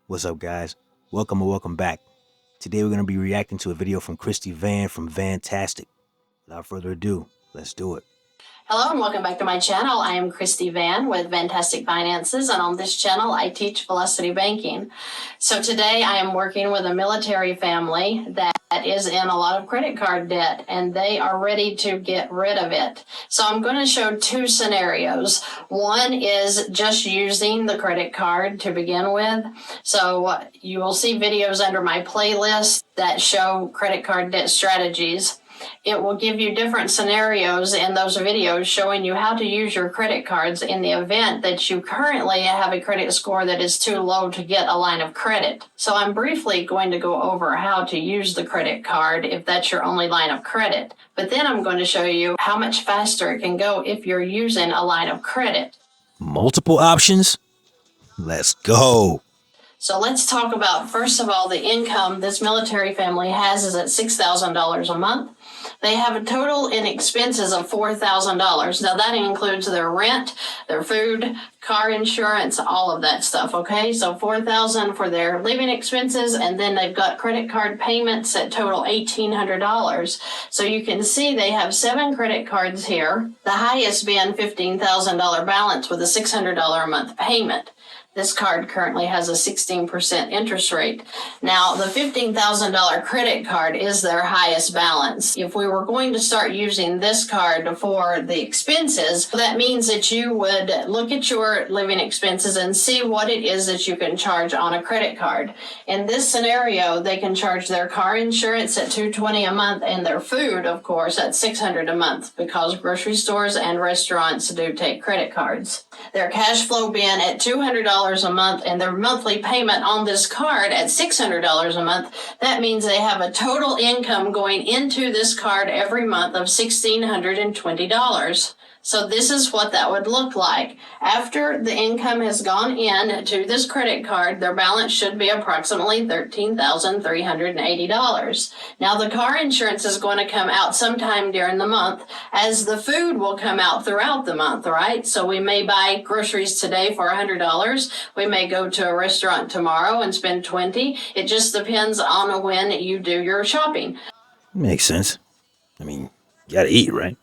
What's up, guys? Welcome back. Today we're going to be reacting to a video from Christy Vann from Vantastic. Without further ado, let's do it. Hello and welcome back to my channel. I am Christy Vann with Vantastic Finances, and on this channel I teach velocity banking. So today I am working with a military family that is in a lot of credit card debt and they are ready to get rid of it. So I'm going to show two scenarios. One is just using the credit card to begin with. So you will see videos under my playlist that show credit card debt strategies. It will give you different scenarios in those videos showing you how to use your credit cards in the event that you currently have a credit score that is too low to get a line of credit. So I'm briefly going to go over how to use the credit card if that's your only line of credit. But then I'm going to show you how much faster it can go if you're using a line of credit. Multiple options? Let's go. So let's talk about, first of all, the income this military family has is at $6,000 a month. They have a total in expenses of $4,000. Now that includes their rent, their food, car insurance, all of that stuff, okay? So $4,000 for their living expenses, and then they've got credit card payments that total $1,800. So you can see they have 7 credit cards here, the highest being $15,000 balance with a $600 a month payment. This card currently has a 16% interest rate. Now, the $15,000 credit card is their highest balance. If we were going to start using this card for the expenses, that means that you would look at your living expenses and see what it is that you can charge on a credit card. In this scenario, they can charge their car insurance at $220 a month and their food, of course, at $600 a month because grocery stores and restaurants do take credit cards. Their cash flow being at $200 a month and their monthly payment on this card at $600 a month, that means they have a total income going into this card every month of $1,620. So this is what that would look like. After the income has gone in to this credit card, their balance should be approximately $13,380. Now the car insurance is going to come out sometime during the month, as the food will come out throughout the month, right? So we may buy groceries today for $100. We may go to a restaurant tomorrow and spend $20. It just depends on when you do your shopping. Makes sense. I mean, you gotta eat, right?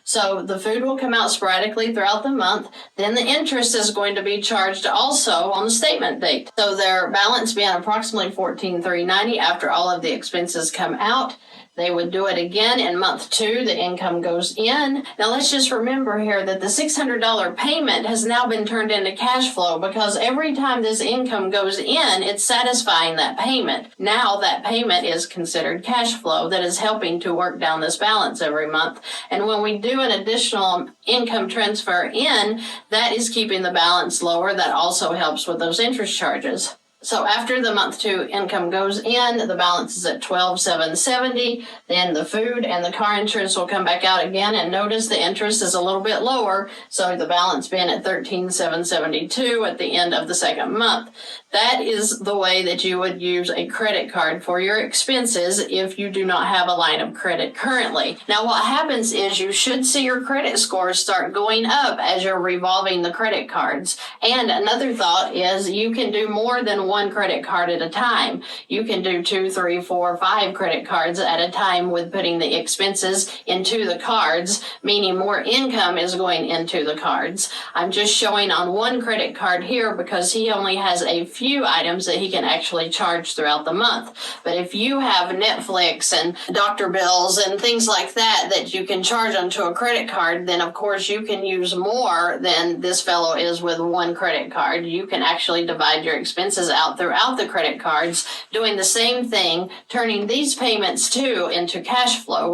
So the food will come out sporadically throughout the month. Then the interest is going to be charged also on the statement date. So their balance being approximately $14,390 after all of the expenses come out. They would do it again in month 2. The income goes in. Now let's just remember here that the $600 payment has now been turned into cash flow because every time this income goes in, it's satisfying that payment. Now that payment is considered cash flow that is helping to work down this balance every month. And when we do an additional income transfer in, that is keeping the balance lower. That also helps with those interest charges. So after the month 2 income goes in, the balance is at $12,770. Then the food and the car insurance will come back out again, and notice the interest is a little bit lower. So the balance being at $13,772 at the end of the second month. That is the way that you would use a credit card for your expenses if you do not have a line of credit currently. Now what happens is you should see your credit scores start going up as you're revolving the credit cards. And another thought is you can do more than one credit card at a time. You can do 2, 3, 4, 5 credit cards at a time with putting the expenses into the cards, meaning more income is going into the cards. I'm just showing on one credit card here because he only has a few items that he can actually charge throughout the month. But if you have Netflix and doctor bills and things like that that you can charge onto a credit card, then of course you can use more than this fellow is with one credit card. You can actually divide your expenses out throughout the credit cards, doing the same thing, turning these payments too into cash flow.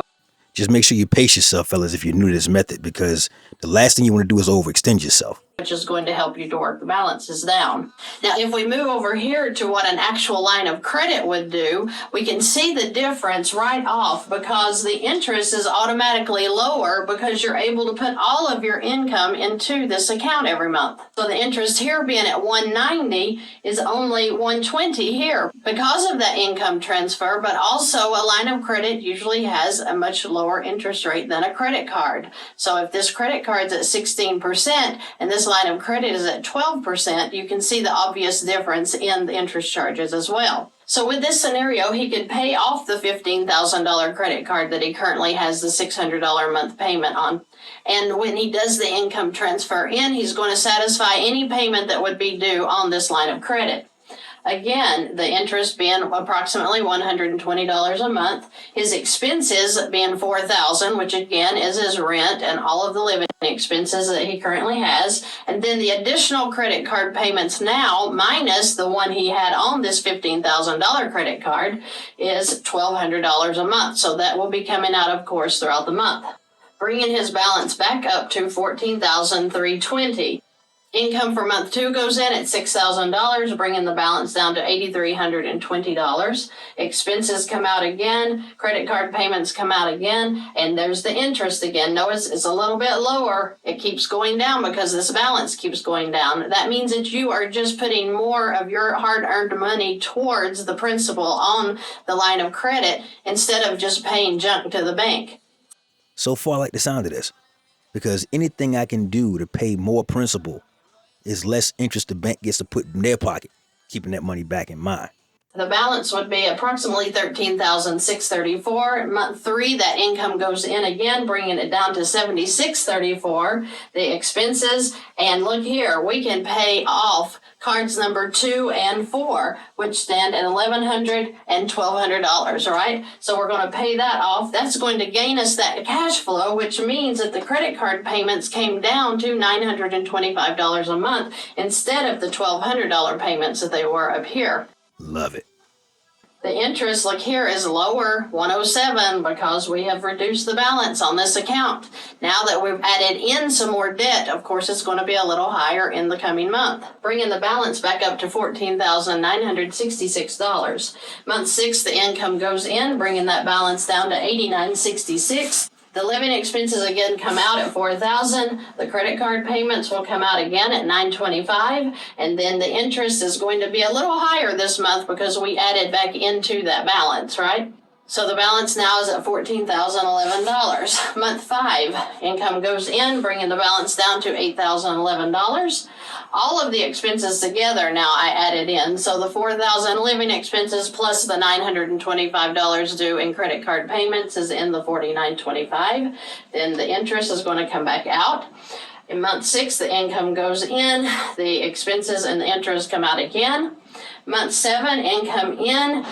Just make sure you pace yourself, fellas, if you're new to this method, because the last thing you want to do is overextend yourself. which is going to help you to work the balances down. Now, if we move over here to what an actual line of credit would do, we can see the difference right off because the interest is automatically lower because you're able to put all of your income into this account every month. So the interest here being at 190 is only 120 here because of that income transfer, but also a line of credit usually has a much lower interest rate than a credit card. So if this credit card's at 16% and this line of credit is at 12%, you can see the obvious difference in the interest charges as well. So with this scenario, he could pay off the $15,000 credit card that he currently has the $600 a month payment on. And when he does the income transfer in, he's going to satisfy any payment that would be due on this line of credit. Again, the interest being approximately $120 a month, his expenses being $4,000, which again is his rent and all of the living expenses that he currently has, and then the additional credit card payments now, minus the one he had on this $15,000 credit card, is $1,200 a month. So that will be coming out, of course, throughout the month, bringing his balance back up to $14,320. Income for month 2 goes in at $6,000, bringing the balance down to $8,320. Expenses come out again, credit card payments come out again, and there's the interest again. Notice it's a little bit lower. It keeps going down because this balance keeps going down. That means that you are just putting more of your hard-earned money towards the principal on the line of credit instead of just paying junk to the bank. So far, I like the sound of this because anything I can do to pay more principal is less interest the bank gets to put in their pocket, keeping that money back in mine. The balance would be approximately $13,634. Month 3, that income goes in again, bringing it down to $76.34. The expenses, and look here, we can pay off cards number 2 and 4, which stand at $1,100 and $1,200, right? So we're going to pay that off. That's going to gain us that cash flow, which means that the credit card payments came down to $925 a month instead of the $1,200 payments that they were up here. Love it. The interest, look here, is lower, 107, because we have reduced the balance on this account. Now that we've added in some more debt, of course, it's going to be a little higher in the coming month, bringing the balance back up to $14,966. Month 6, the income goes in, bringing that balance down to $89.66. The living expenses again come out at $4,000. The credit card payments will come out again at $925, and then the interest is going to be a little higher this month because we added back into that balance, right? So the balance now is at $14,011. Month 5, income goes in, bringing the balance down to $8,011. All of the expenses together now I added in. So the $4,000 living expenses plus the $925 due in credit card payments is in the $49.25. Then the interest is going to come back out. In month 6, the income goes in, the expenses and the interest come out again. Month 7, income in,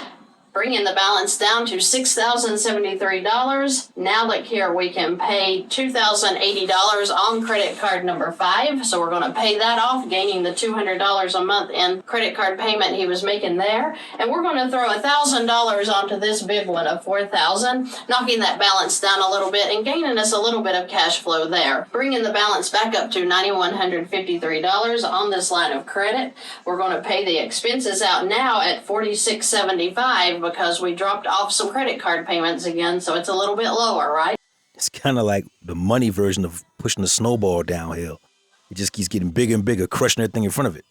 bringing the balance down to $6,073. Now look here, we can pay $2,080 on credit card number 5. So we're going to pay that off, gaining the $200 a month in credit card payment he was making there. And we're going to throw $1,000 onto this big one of $4,000, knocking that balance down a little bit and gaining us a little bit of cash flow there, bringing the balance back up to $9,153 on this line of credit. We're going to pay the expenses out now at $46.75 because we dropped off some credit card payments again, so it's a little bit lower, right? It's kind of like the money version of pushing the snowball downhill. It just keeps getting bigger and bigger, crushing everything in front of it.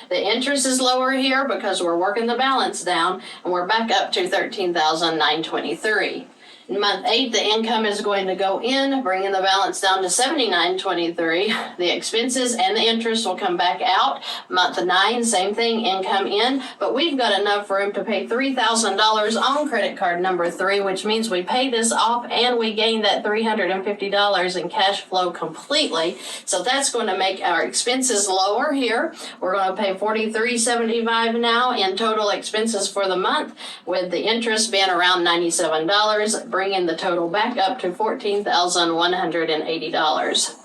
The interest is lower here because we're working the balance down, and we're back up to $13,923. In month 8, the income is going to go in, bringing the balance down to $79.23. The expenses and the interest will come back out. Month 9, same thing, income in, but we've got enough room to pay $3,000 on credit card number 3, which means we pay this off and we gain that $350 in cash flow completely. So that's going to make our expenses lower here. We're going to pay $43.75 now in total expenses for the month, with the interest being around $97. Bringing the total back up to $14,180.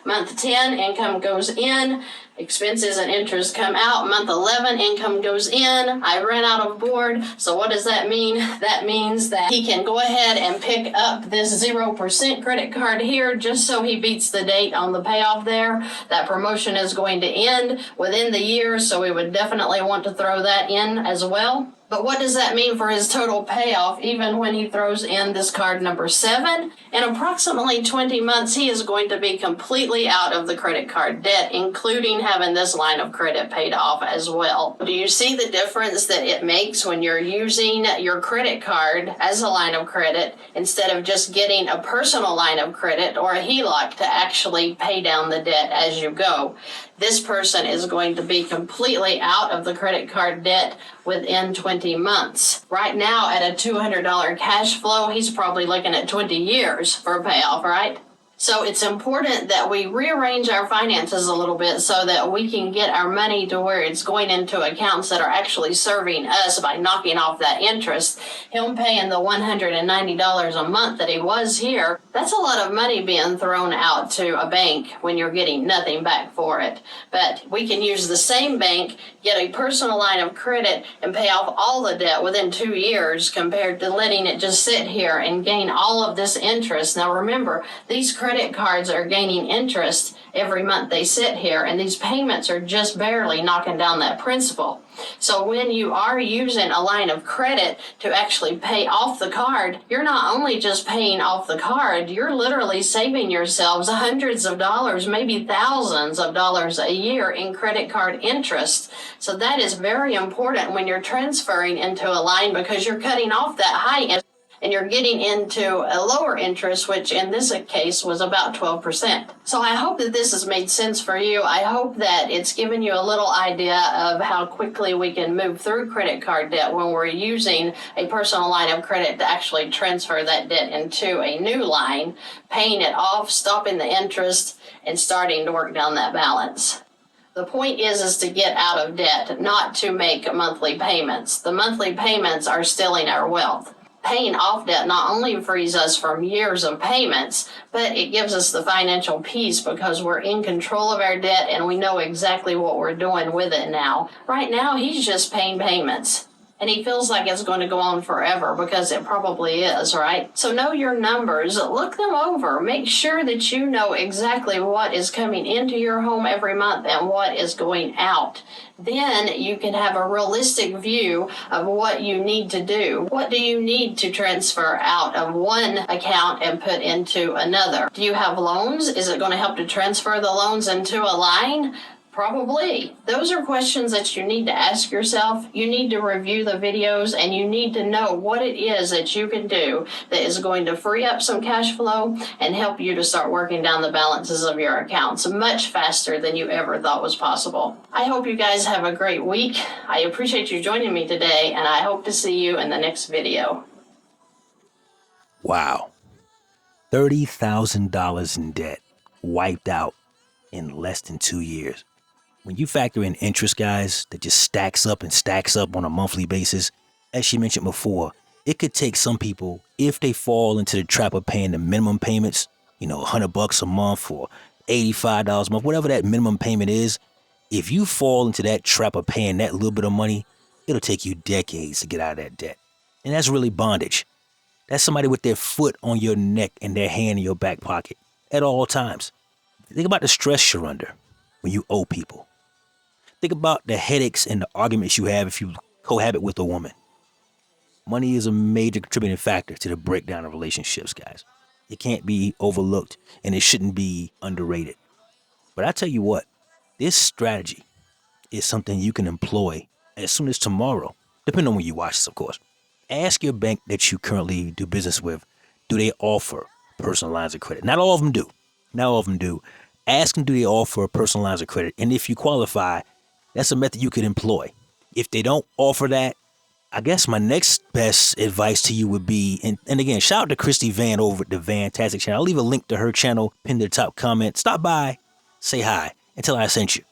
Month 10, income goes in, expenses and interest come out. Month 11, income goes in. I ran out of board. So what does that mean? That means that he can go ahead and pick up this 0% credit card here just so he beats the date on the payoff there. That promotion is going to end within the year, so we would definitely want to throw that in as well. But what does that mean for his total payoff, even when he throws in this card number 7? In approximately 20 months, he is going to be completely out of the credit card debt, including having this line of credit paid off as well. Do you see the difference that it makes when you're using your credit card as a line of credit instead of just getting a personal line of credit or a HELOC to actually pay down the debt as you go? This person is going to be completely out of the credit card debt within 20 months. Right now, at a $200 cash flow, he's probably looking at 20 years for a payoff, right? So it's important that we rearrange our finances a little bit so that we can get our money to where it's going into accounts that are actually serving us by knocking off that interest. Him paying the $190 a month that he was here, that's a lot of money being thrown out to a bank when you're getting nothing back for it. But we can use the same bank, get a personal line of credit, and pay off all the debt within 2 years compared to letting it just sit here and gain all of this interest. Now remember, these credit cards are gaining interest every month they sit here, and these payments are just barely knocking down that principal. So when you are using a line of credit to actually pay off the card, you're not only just paying off the card, you're literally saving yourselves hundreds of dollars, maybe thousands of dollars a year in credit card interest. So that is very important when you're transferring into a line, because you're cutting off that high interest and you're getting into a lower interest, which in this case was about 12%. So I hope that this has made sense for you. I hope that it's given you a little idea of how quickly we can move through credit card debt when we're using a personal line of credit to actually transfer that debt into a new line, paying it off, stopping the interest, and starting to work down that balance. The point is to get out of debt, not to make monthly payments. The monthly payments are stealing our wealth. Paying off debt not only frees us from years of payments, but it gives us the financial peace because we're in control of our debt and we know exactly what we're doing with it now. Right now, he's just paying payments. And he feels like it's going to go on forever because it probably is, right? So know your numbers, look them over, make sure that you know exactly what is coming into your home every month and what is going out. Then you can have a realistic view of what you need to do. What do you need to transfer out of one account and put into another? Do you have loans? Is it going to help to transfer the loans into a line? Probably. Those are questions that you need to ask yourself. You need to review the videos and you need to know what it is that you can do that is going to free up some cash flow and help you to start working down the balances of your accounts much faster than you ever thought was possible. I hope you guys have a great week. I appreciate you joining me today, and I hope to see you in the next video. Wow. $30,000 in debt wiped out in less than 2 years. When you factor in interest, guys, that just stacks up on a monthly basis, as she mentioned before, it could take some people, if they fall into the trap of paying the minimum payments, $100 a month or $85 a month, whatever that minimum payment is, if you fall into that trap of paying that little bit of money, it'll take you decades to get out of that debt. And that's really bondage. That's somebody with their foot on your neck and their hand in your back pocket at all times. Think about the stress you're under when you owe people. Think about the headaches and the arguments you have if you cohabit with a woman. Money is a major contributing factor to the breakdown of relationships, guys. It can't be overlooked and it shouldn't be underrated. But I tell you what, this strategy is something you can employ as soon as tomorrow, depending on when you watch this, of course. Ask your bank that you currently do business with, do they offer personal lines of credit? Not all of them do. Not all of them do. Ask them, do they offer personal lines of credit? And if you qualify, that's a method you could employ. If they don't offer that, I guess my next best advice to you would be, and again, shout out to Christy Vann over at the Vantastic channel. I'll leave a link to her channel pinned to the top comment. Stop by, say hi, and tell her I sent you.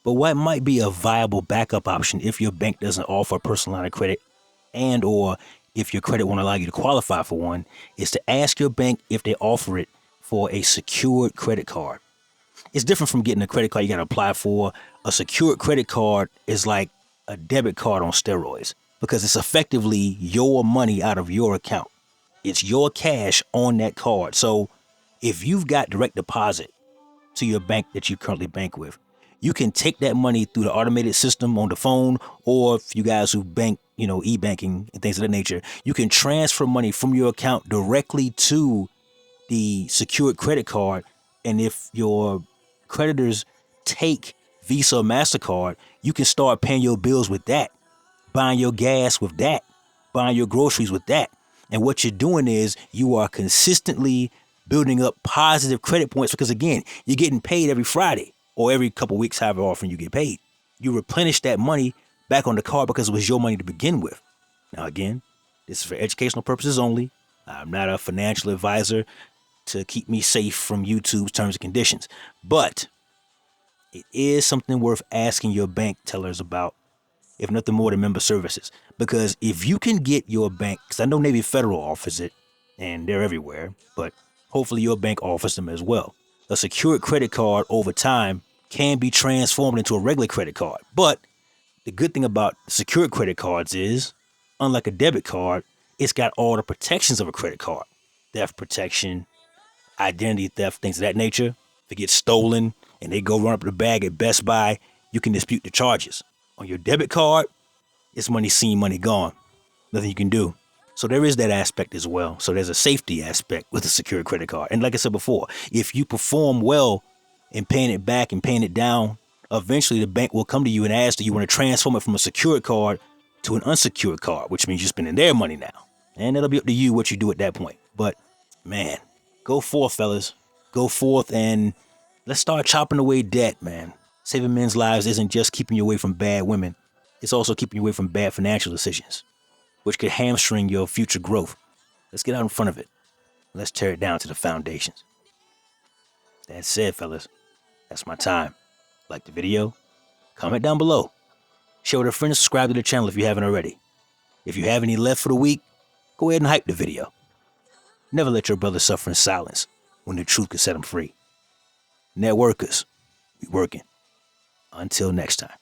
But what might be a viable backup option if your bank doesn't offer a personal line of credit and or if your credit won't allow you to qualify for one, is to ask your bank if they offer it for a secured credit card. It's different from getting a credit card you got to apply for. A secured credit card is like a debit card on steroids because it's effectively your money out of your account. It's your cash on that card. So if you've got direct deposit to your bank that you currently bank with, you can take that money through the automated system on the phone, or if you guys who bank, e-banking and things of that nature, you can transfer money from your account directly to the secured credit card. And if your creditors take Visa or MasterCard, you can start paying your bills with that, buying your gas with that, buying your groceries with that. And what you're doing is you are consistently building up positive credit points because, again, you're getting paid every Friday or every couple weeks, however often you get paid. You replenish that money back on the card because it was your money to begin with. Now, again, this is for educational purposes only. I'm not a financial advisor to keep me safe from YouTube's terms and conditions. But it is something worth asking your bank tellers about, if nothing more than member services. Because if you can get your bank, because I know Navy Federal offers it, and they're everywhere, but hopefully your bank offers them as well. A secured credit card over time can be transformed into a regular credit card. But the good thing about secured credit cards is, unlike a debit card, it's got all the protections of a credit card. Theft protection, identity theft, things of that nature. If it gets stolen and they go run up the bag at Best Buy, you can dispute the charges. On your debit card, it's money seen, money gone. Nothing you can do. So there is that aspect as well. So there's a safety aspect with a secured credit card. And like I said before, if you perform well in paying it back and paying it down, eventually the bank will come to you and ask, do you want to transform it from a secured card to an unsecured card, which means you're spending their money now. And it'll be up to you what you do at that point. But man, go forth, fellas. Go forth and let's start chopping away debt, man. Saving men's lives isn't just keeping you away from bad women. It's also keeping you away from bad financial decisions, which could hamstring your future growth. Let's get out in front of it. Let's tear it down to the foundations. That said, fellas, that's my time. Like the video? Comment down below. Share with a friend and subscribe to the channel if you haven't already. If you have any left for the week, go ahead and hype the video. Never let your brother suffer in silence when the truth can set him free. Networkers, we working. Until next time.